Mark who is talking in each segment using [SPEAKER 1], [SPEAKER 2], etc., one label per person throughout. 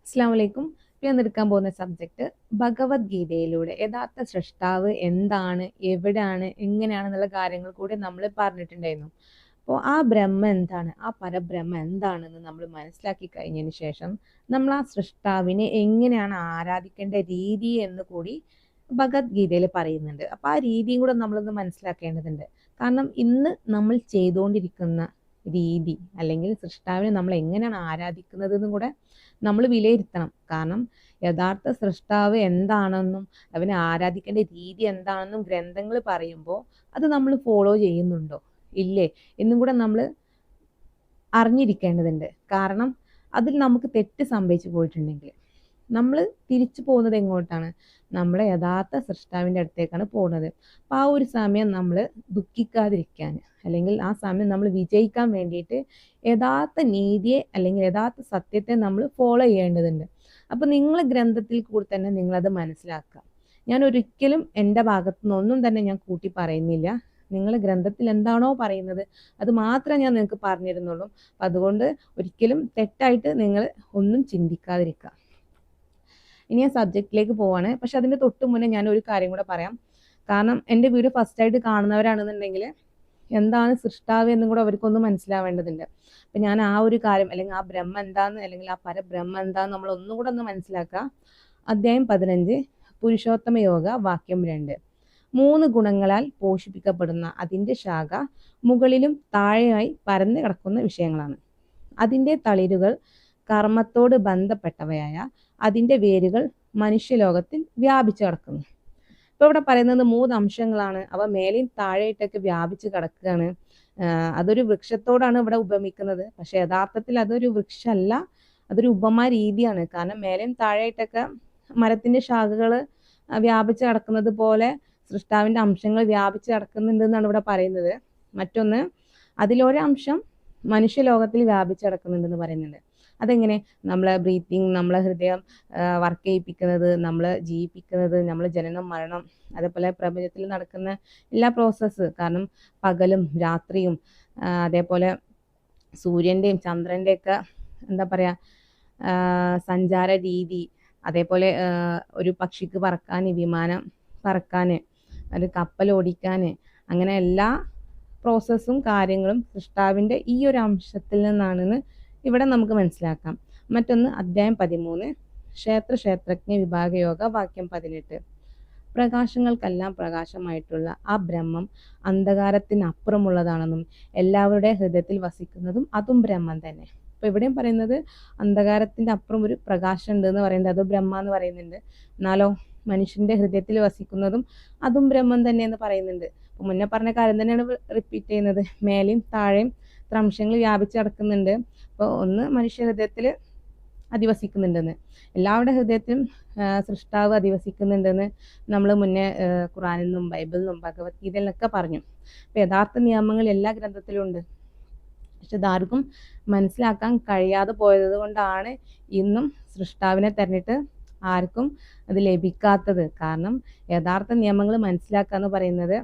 [SPEAKER 1] അസ്സലാമു അലൈക്കും. ഞാൻ എടുക്കാൻ പോകുന്ന സബ്ജക്റ്റ് ഭഗവത്ഗീതയിലൂടെ യഥാർത്ഥ സൃഷ്ടാവ് എന്താണ്, എവിടാണ്, എങ്ങനെയാണെന്നുള്ള കാര്യങ്ങൾ കൂടി നമ്മൾ പറഞ്ഞിട്ടുണ്ടായിരുന്നു. അപ്പോൾ ആ ബ്രഹ്മം എന്താണ്, ആ പരബ്രഹ്മം എന്താണെന്ന് നമ്മൾ മനസ്സിലാക്കി കഴിഞ്ഞതിന് ശേഷം നമ്മൾ ആ സൃഷ്ടാവിനെ എങ്ങനെയാണ് ആരാധിക്കേണ്ട രീതി എന്ന് കൂടി ഭഗവത്ഗീതയിൽ പറയുന്നുണ്ട്. അപ്പോൾ ആ രീതിയും കൂടെ നമ്മളൊന്ന് മനസ്സിലാക്കേണ്ടതുണ്ട്. കാരണം ഇന്ന് നമ്മൾ ചെയ്തുകൊണ്ടിരിക്കുന്ന രീതി അല്ലെങ്കിൽ സൃഷ്ടാവിനെ നമ്മൾ എങ്ങനെയാണ് ആരാധിക്കുന്നത് എന്നും കൂടെ നമ്മൾ വിലയിരുത്തണം. കാരണം യഥാർത്ഥ സൃഷ്ടാവ് എന്താണെന്നും അവനെ ആരാധിക്കേണ്ട രീതി എന്താണെന്നും ഗ്രന്ഥങ്ങൾ പറയുമ്പോൾ അത് നമ്മൾ ഫോളോ ചെയ്യുന്നുണ്ടോ ഇല്ലേ എന്നും കൂടെ നമ്മൾ അറിഞ്ഞിരിക്കേണ്ടതുണ്ട്. കാരണം അതിൽ നമുക്ക് തെറ്റ് സംഭവിച്ചു പോയിട്ടുണ്ടെങ്കിൽ നമ്മൾ തിരിച്ചു പോകുന്നത് എങ്ങോട്ടാണ്? നമ്മുടെ യഥാർത്ഥ സൃഷ്ടാവിൻ്റെ അടുത്തേക്കാണ് പോകുന്നത്. അപ്പം ആ ഒരു സമയം നമ്മൾ ദുഃഖിക്കാതിരിക്കാൻ അല്ലെങ്കിൽ ആ സമയം നമ്മൾ വിജയിക്കാൻ വേണ്ടിയിട്ട് യഥാർത്ഥ നീതിയെ അല്ലെങ്കിൽ യഥാർത്ഥ സത്യത്തെ നമ്മൾ ഫോളോ ചെയ്യേണ്ടതുണ്ട്. അപ്പം നിങ്ങൾ ഗ്രന്ഥത്തിൽ കൂടി തന്നെ നിങ്ങളത് മനസ്സിലാക്കുക. ഞാൻ ഒരിക്കലും എൻ്റെ ഭാഗത്തു നിന്നൊന്നും തന്നെ ഞാൻ കൂട്ടി പറയുന്നില്ല. നിങ്ങൾ ഗ്രന്ഥത്തിൽ എന്താണോ പറയുന്നത് അത് മാത്രമേ ഞാൻ നിങ്ങൾക്ക് പറഞ്ഞിരുന്നുള്ളൂ. അപ്പം അതുകൊണ്ട് ഒരിക്കലും തെറ്റായിട്ട് നിങ്ങൾ ഒന്നും ചിന്തിക്കാതിരിക്കുക. ഇനി ഞാൻ സബ്ജക്റ്റിലേക്ക് പോവാണ്. പക്ഷെ അതിൻ്റെ തൊട്ട് മുന്നേ ഞാൻ ഒരു കാര്യം കൂടെ പറയാം. കാരണം എൻ്റെ വീഡിയോ ഫസ്റ്റ് ആയിട്ട് കാണുന്നവരാണെന്നുണ്ടെങ്കിൽ എന്താണ് സൃഷ്ടാവ് എന്നും കൂടെ അവർക്കൊന്ന് മനസ്സിലാവേണ്ടതുണ്ട്. അപ്പം ഞാൻ ആ ഒരു കാര്യം അല്ലെങ്കിൽ ആ ബ്രഹ്മം എന്താന്ന് അല്ലെങ്കിൽ ആ പരബ്രഹ്മം എന്താന്ന് നമ്മൾ ഒന്നും കൂടെ ഒന്ന് മനസ്സിലാക്കുക. അധ്യായം 15 പുരുഷോത്തമ യോഗ വാക്യം 2. 3 ഗുണങ്ങളാൽ പോഷിപ്പിക്കപ്പെടുന്ന അതിൻ്റെ ശാഖ മുകളിലും താഴെയായി പരന്നു കിടക്കുന്ന വിഷയങ്ങളാണ്. അതിൻ്റെ തളിരുകൾ കർമ്മത്തോട് ബന്ധപ്പെട്ടവയായ അതിൻ്റെ വേരുകൾ മനുഷ്യലോകത്തിൽ വ്യാപിച്ചു കിടക്കുന്നു. ഇപ്പൊ ഇവിടെ പറയുന്നത് 3 അംശങ്ങളാണ്. അവ മേലെയും താഴെയിട്ടൊക്കെ വ്യാപിച്ച് കിടക്കുകയാണ്. അതൊരു വൃക്ഷത്തോടാണ് ഇവിടെ ഉപമിക്കുന്നത്. പക്ഷെ യഥാർത്ഥത്തിൽ അതൊരു വൃക്ഷമല്ല, അതൊരു ഉപമ രീതിയാണ്. കാരണം മേലെയും താഴെയിട്ടൊക്കെ മരത്തിന്റെ ശാഖകൾ വ്യാപിച്ച് കിടക്കുന്നത് പോലെ സൃഷ്ടാവിന്റെ അംശങ്ങൾ വ്യാപിച്ച് കിടക്കുന്നുണ്ട് എന്നാണ് ഇവിടെ പറയുന്നത്. മറ്റൊന്ന്, അതിലൊരംശം മനുഷ്യലോകത്തിൽ വ്യാപിച്ച് കിടക്കുന്നുണ്ടെന്ന് പറയുന്നുണ്ട്. അതെങ്ങനെ? നമ്മളെ ബ്രീത്തിങ്, നമ്മളെ ഹൃദയം വർക്ക് ചെയ്യിപ്പിക്കുന്നത്, നമ്മളെ ജീവിപ്പിക്കുന്നത്, നമ്മളെ ജനനം മരണം, അതേപോലെ പ്രപഞ്ചത്തിൽ നടക്കുന്ന എല്ലാ പ്രോസസ്സ്. കാരണം പകലും രാത്രിയും അതേപോലെ സൂര്യൻ്റെയും ചന്ദ്രൻ്റെയൊക്കെ എന്താ പറയുക സഞ്ചാര രീതി, അതേപോലെ ഒരു പക്ഷിക്ക് പറക്കാൻ, വിമാനം പറക്കാൻ, ഒരു കപ്പൽ ഓടിക്കാൻ, അങ്ങനെ എല്ലാ പ്രോസസ്സും കാര്യങ്ങളും സൃഷ്ടാവിൻ്റെ ഈ ഒരു അംശത്തിൽ നിന്നാണെന്ന് ഇവിടെ നമുക്ക് മനസ്സിലാക്കാം. മറ്റൊന്ന് അധ്യായം 13 ക്ഷേത്രജ്ഞ വിഭാഗയോഗ വാക്യം 18. പ്രകാശങ്ങൾക്കെല്ലാം പ്രകാശമായിട്ടുള്ള ആ ബ്രഹ്മം അന്ധകാരത്തിനപ്പുറമുള്ളതാണെന്നും എല്ലാവരുടെ ഹൃദയത്തിൽ വസിക്കുന്നതും അതും ബ്രഹ്മം തന്നെ. അപ്പൊ ഇവിടെയും പറയുന്നത് അന്ധകാരത്തിന്റെ അപ്പുറം ഒരു പ്രകാശം ഉണ്ട് എന്ന് പറയുന്നത്, അത് ബ്രഹ്മ എന്ന് പറയുന്നുണ്ട്. എന്നാലോ മനുഷ്യന്റെ ഹൃദയത്തിൽ വസിക്കുന്നതും അതും ബ്രഹ്മം തന്നെ എന്ന് പറയുന്നുണ്ട്. അപ്പൊ മുന്നേ പറഞ്ഞ കാര്യം തന്നെയാണ് റിപ്പീറ്റ് ചെയ്യുന്നത്. മേലെയും താഴെയും അംശങ്ങൾ വ്യാപിച്ച് കിടക്കുന്നുണ്ട്. അപ്പോൾ ഒന്ന് മനുഷ്യ ഹൃദയത്തിൽ അധിവസിക്കുന്നുണ്ടെന്ന്, എല്ലാവരുടെ ഹൃദയത്തിലും സൃഷ്ടാവ് അധിവസിക്കുന്നുണ്ടെന്ന് നമ്മൾ മുന്നേ ഖുറാനിൽ നിന്നും ബൈബിളിൽ നിന്നും ഭഗവത്ഗീതയിൽ നിന്നൊക്കെ പറഞ്ഞു. അപ്പൊ യഥാർത്ഥ നിയമങ്ങൾ എല്ലാ ഗ്രന്ഥത്തിലും ഉണ്ട്. പക്ഷെ ഇതാർക്കും മനസ്സിലാക്കാൻ കഴിയാതെ പോയത് കൊണ്ടാണ് ഇന്നും സൃഷ്ടാവിനെ തെരഞ്ഞിട്ട് ആർക്കും അത് ലഭിക്കാത്തത്. കാരണം യഥാർത്ഥ നിയമങ്ങൾ മനസ്സിലാക്കുക എന്ന് പറയുന്നത്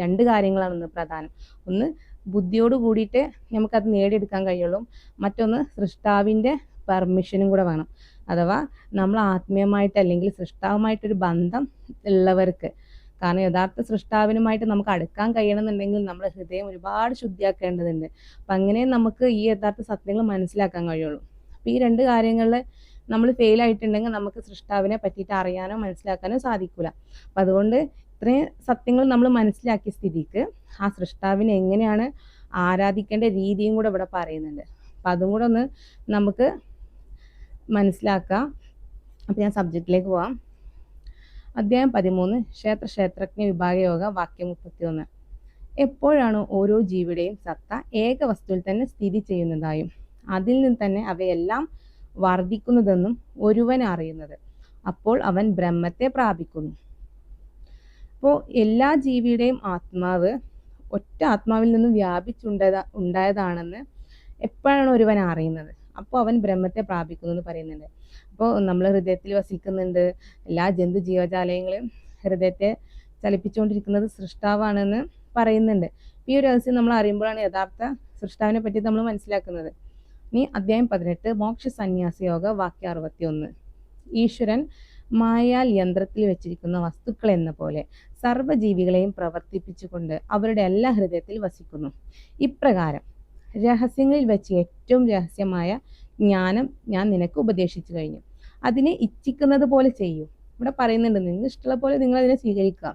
[SPEAKER 1] 2 കാര്യങ്ങളാണ് ഇന്ന് പ്രധാനം. ഒന്ന്, ബുദ്ധിയോട് കൂടിയിട്ട് നമുക്കത് നേടിയെടുക്കാൻ കഴിയുള്ളൂ. മറ്റൊന്ന്, സൃഷ്ടാവിൻ്റെ പെർമിഷനും കൂടെ വേണം. അഥവാ നമ്മൾ ആത്മീയമായിട്ട് അല്ലെങ്കിൽ സൃഷ്ടാവുമായിട്ടൊരു ബന്ധം ഉള്ളവർക്ക്. കാരണം യഥാർത്ഥ സൃഷ്ടാവിനുമായിട്ട് നമുക്ക് അടുക്കാൻ കഴിയണമെന്നുണ്ടെങ്കിൽ നമ്മുടെ ഹൃദയം ഒരുപാട് ശുദ്ധിയാക്കേണ്ടതുണ്ട്. അപ്പം അങ്ങനെ നമുക്ക് ഈ യഥാർത്ഥ സത്യങ്ങൾ മനസ്സിലാക്കാൻ കഴിയുള്ളൂ. അപ്പം ഈ 2 കാര്യങ്ങളിൽ നമ്മൾ ഫെയിൽ ആയിട്ടുണ്ടെങ്കിൽ നമുക്ക് സൃഷ്ടാവിനെ പറ്റിയിട്ട് അറിയാനോ മനസ്സിലാക്കാനോ സാധിക്കില്ല. അപ്പം അതുകൊണ്ട് ഇത്രയും സത്യങ്ങൾ നമ്മൾ മനസ്സിലാക്കിയ സ്ഥിതിക്ക് ആ സൃഷ്ടാവിനെ എങ്ങനെയാണ് ആരാധിക്കേണ്ട രീതിയും കൂടെ ഇവിടെ പറയുന്നുണ്ട്. അപ്പം അതും കൂടെ ഒന്ന് നമുക്ക് മനസ്സിലാക്കാം. അപ്പം ഞാൻ സബ്ജക്റ്റിലേക്ക് പോവാം. അധ്യായം 13 ക്ഷേത്രജ്ഞ വിഭാഗയോഗ വാക്യം 31. എപ്പോഴാണ് ഓരോ ജീവിയുടെയും സത്ത ഏക വസ്തുവിൽ തന്നെ സ്ഥിതി ചെയ്യുന്നതായും അതിൽ നിന്ന് തന്നെ അവയെല്ലാം വർദ്ധിക്കുന്നതെന്നും ഒരുവൻ അറിയുന്നത്, അപ്പോൾ അവൻ ബ്രഹ്മത്തെ പ്രാപിക്കുന്നു. അപ്പോൾ എല്ലാ ജീവിയുടെയും ആത്മാവ് ഒറ്റ ആത്മാവിൽ നിന്നും ഉണ്ടായതാണെന്ന് എപ്പോഴാണ് ഒരുവൻ അറിയുന്നത്, അപ്പോൾ അവൻ ബ്രഹ്മത്തെ പ്രാപിക്കുന്നു എന്ന് പറയുന്നുണ്ട്. അപ്പോൾ നമ്മൾ ഹൃദയത്തിൽ വസിക്കുന്നുണ്ട്. എല്ലാ ജന്തു ജീവജാലങ്ങളെയും ഹൃദയത്തെ ചലിപ്പിച്ചുകൊണ്ടിരിക്കുന്നത് സൃഷ്ടാവാണെന്ന് പറയുന്നുണ്ട്. ഈ ഒരു രഹസ്യം നമ്മൾ അറിയുമ്പോഴാണ് യഥാർത്ഥ സൃഷ്ടാവിനെ പറ്റി നമ്മൾ മനസ്സിലാക്കുന്നത്. ഇനി അധ്യായം 18 മോക്ഷ സന്യാസ യോഗ വാക്യം 61. ഈശ്വരൻ മായാൽ യന്ത്രത്തിൽ വെച്ചിരിക്കുന്ന വസ്തുക്കൾ എന്ന പോലെ സർവ്വജീവികളെയും പ്രവർത്തിപ്പിച്ചുകൊണ്ട് അവരുടെ എല്ലാ ഹൃദയത്തിൽ വസിക്കുന്നു. ഇപ്രകാരം രഹസ്യങ്ങളിൽ വെച്ച് ഏറ്റവും രഹസ്യമായ ജ്ഞാനം ഞാൻ നിനക്ക് ഉപദേശിച്ചു കഴിഞ്ഞു. അതിനെ ഇച്ഛിക്കുന്നത് പോലെ ചെയ്യൂ. ഇവിടെ പറയുന്നുണ്ട്, നിങ്ങൾ ഇഷ്ടമുള്ള പോലെ നിങ്ങൾ അതിനെ സ്വീകരിക്കുക.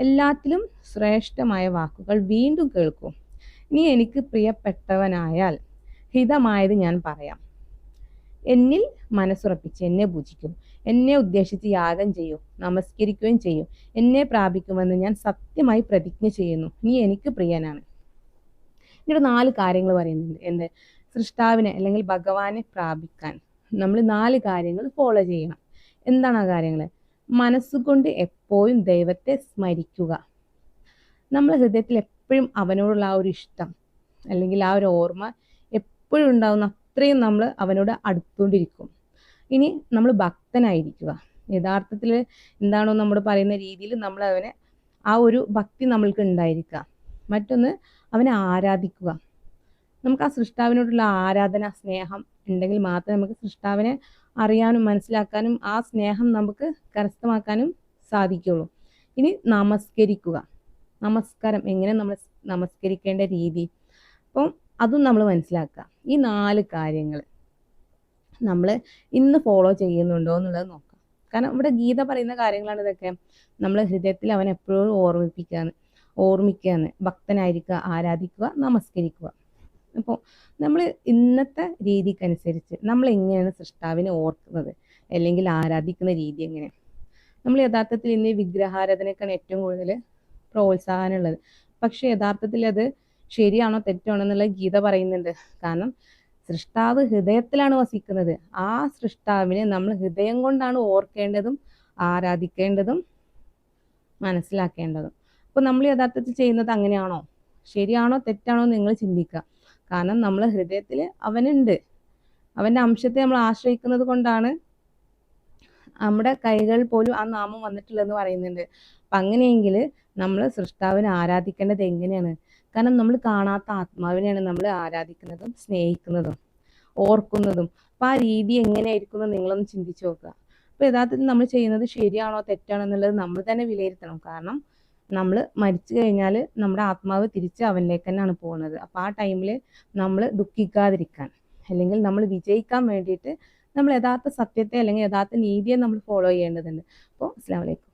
[SPEAKER 1] എല്ലാത്തിലും ശ്രേഷ്ഠമായ വാക്കുകൾ വീണ്ടും കേൾക്കൂ. നീ എനിക്ക് പ്രിയപ്പെട്ടവനായാൽ ഹിതമായത് ഞാൻ പറയാം. എന്നിൽ മനസ്സുറപ്പിച്ച് എന്നെ പൂജിക്കും, എന്നെ ഉദ്ദേശിച്ച് യാഗം ചെയ്യൂ, നമസ്കരിക്കുകയും ചെയ്യൂ. എന്നെ പ്രാപിക്കുമെന്ന് ഞാൻ സത്യമായി പ്രതിജ്ഞ ചെയ്യുന്നു. നീ എനിക്ക് പ്രിയനാണ്. ഇവിടെ 4 കാര്യങ്ങൾ പറയുന്നുണ്ട്. എന്ത്? സൃഷ്ടാവിനെ അല്ലെങ്കിൽ ഭഗവാനെ പ്രാപിക്കാൻ നമ്മൾ 4 കാര്യങ്ങൾ ഫോളോ ചെയ്യണം. എന്താണ് ആ കാര്യങ്ങൾ? മനസ്സുകൊണ്ട് എപ്പോഴും ദൈവത്തെ സ്മരിക്കുക. നമ്മളെ ഹൃദയത്തിൽ എപ്പോഴും അവനോടുള്ള ആ ഒരു ഇഷ്ടം അല്ലെങ്കിൽ ആ ഒരു ഓർമ്മ എപ്പോഴും ഉണ്ടാവുന്ന അത്രയും നമ്മൾ അവനോട് അടുത്തുകൊണ്ടിരിക്കും. ഇനി നമ്മൾ ഭക്തനായിരിക്കുക. യഥാർത്ഥത്തിൽ എന്താണോ നമ്മൾ പറയുന്ന രീതിയിൽ നമ്മൾ അവനെ ആ ഒരു ഭക്തി നമ്മൾക്ക് ഉണ്ടായിരിക്കുക. മറ്റൊന്ന്, അവനെ ആരാധിക്കുക. നമുക്ക് ആ സൃഷ്ടാവിനോടുള്ള ആരാധന, സ്നേഹം ഉണ്ടെങ്കിൽ മാത്രമേ നമുക്ക് സൃഷ്ടാവിനെ അറിയാനും മനസ്സിലാക്കാനും ആ സ്നേഹം നമുക്ക് കരസ്ഥമാക്കാനും സാധിക്കുള്ളൂ. ഇനി നമസ്കരിക്കുക. നമസ്കാരം എങ്ങനെ നമ്മൾ നമസ്കരിക്കേണ്ട രീതി, അപ്പം അതും നമ്മൾ മനസ്സിലാക്കുക. ഈ 4 കാര്യങ്ങൾ നമ്മൾ ഇന്ന് ഫോളോ ചെയ്യുന്നുണ്ടോ എന്നുള്ളത് നോക്കാം. കാരണം ഇവിടെ ഗീത പറയുന്ന കാര്യങ്ങളാണ് ഇതൊക്കെ. നമ്മൾ ഹൃദയത്തിൽ അവൻ എപ്പോഴും ഓർമ്മിക്കുകയാണ്. ഭക്തനായിരിക്കുക, ആരാധിക്കുക, നമസ്കരിക്കുക. അപ്പോൾ നമ്മൾ ഇന്നത്തെ രീതിക്കനുസരിച്ച് നമ്മൾ എങ്ങനെയാണ് സൃഷ്ടാവിനെ ഓർക്കുന്നത് അല്ലെങ്കിൽ ആരാധിക്കുന്ന രീതി എങ്ങനെ? നമ്മൾ യഥാർത്ഥത്തിൽ ഇന്ന് വിഗ്രഹാരാധനയ്ക്കാണ് ഏറ്റവും കൂടുതൽ പ്രോത്സാഹനമുള്ളത്. പക്ഷെ യഥാർത്ഥത്തിൽ അത് ശരിയാണോ തെറ്റാണോ എന്നുള്ളത് ഗീത പറയുന്നുണ്ട്. കാരണം സൃഷ്ടാവ് ഹൃദയത്തിലാണ് വസിക്കുന്നത്. ആ സൃഷ്ടാവിനെ നമ്മൾ ഹൃദയം കൊണ്ടാണ് ഓർക്കേണ്ടതും ആരാധിക്കേണ്ടതും മനസ്സിലാക്കേണ്ടതും. അപ്പോൾ നമ്മൾ യഥാർത്ഥത്തിൽ ചെയ്യുന്നത് അങ്ങനെയാണോ, ശരിയാണോ തെറ്റാണോ നിങ്ങൾ ചിന്തിക്കുക. കാരണം നമ്മളെ ഹൃദയത്തിൽ അവനുണ്ട്. അവൻ്റെ അംശത്തെ നമ്മൾ ആശ്രയിക്കുന്നത് കൊണ്ടാണ് നമ്മുടെ കൈകൾ പോലും ആ നാമം വന്നിട്ടുള്ളതെന്ന് പറയുന്നുണ്ട്. അപ്പം അങ്ങനെയെങ്കിൽ നമ്മൾ സൃഷ്ടാവിനെ ആരാധിക്കേണ്ടത് എങ്ങനെയാണ്? കാരണം നമ്മൾ കാണാത്ത ആത്മാവിനെയാണ് നമ്മൾ ആരാധിക്കുന്നതും സ്നേഹിക്കുന്നതും ഓർക്കുന്നതും. അപ്പം ആ രീതി എങ്ങനെയായിരിക്കും എന്ന് നിങ്ങളൊന്ന് ചിന്തിച്ച് നോക്കുക. അപ്പോൾ യഥാർത്ഥത്തിൽ നമ്മൾ ചെയ്യുന്നത് ശരിയാണോ തെറ്റാണോ എന്നുള്ളത് നമ്മൾ തന്നെ വിലയിരുത്തണം. കാരണം നമ്മൾ മരിച്ചു കഴിഞ്ഞാൽ നമ്മുടെ ആത്മാവ് തിരിച്ച് അവനിലേക്ക് തന്നെയാണ് പോകുന്നത്. അപ്പോൾ ആ ടൈമിൽ നമ്മൾ ദുഃഖിക്കാതിരിക്കാൻ അല്ലെങ്കിൽ നമ്മൾ വിജയിക്കാൻ വേണ്ടിയിട്ട് നമ്മൾ യഥാർത്ഥ സത്യത്തെ അല്ലെങ്കിൽ യഥാർത്ഥ നീതിയെ നമ്മൾ ഫോളോ ചെയ്യേണ്ടതുണ്ട്. അപ്പോൾ അസ്സലാമു അലൈക്കും.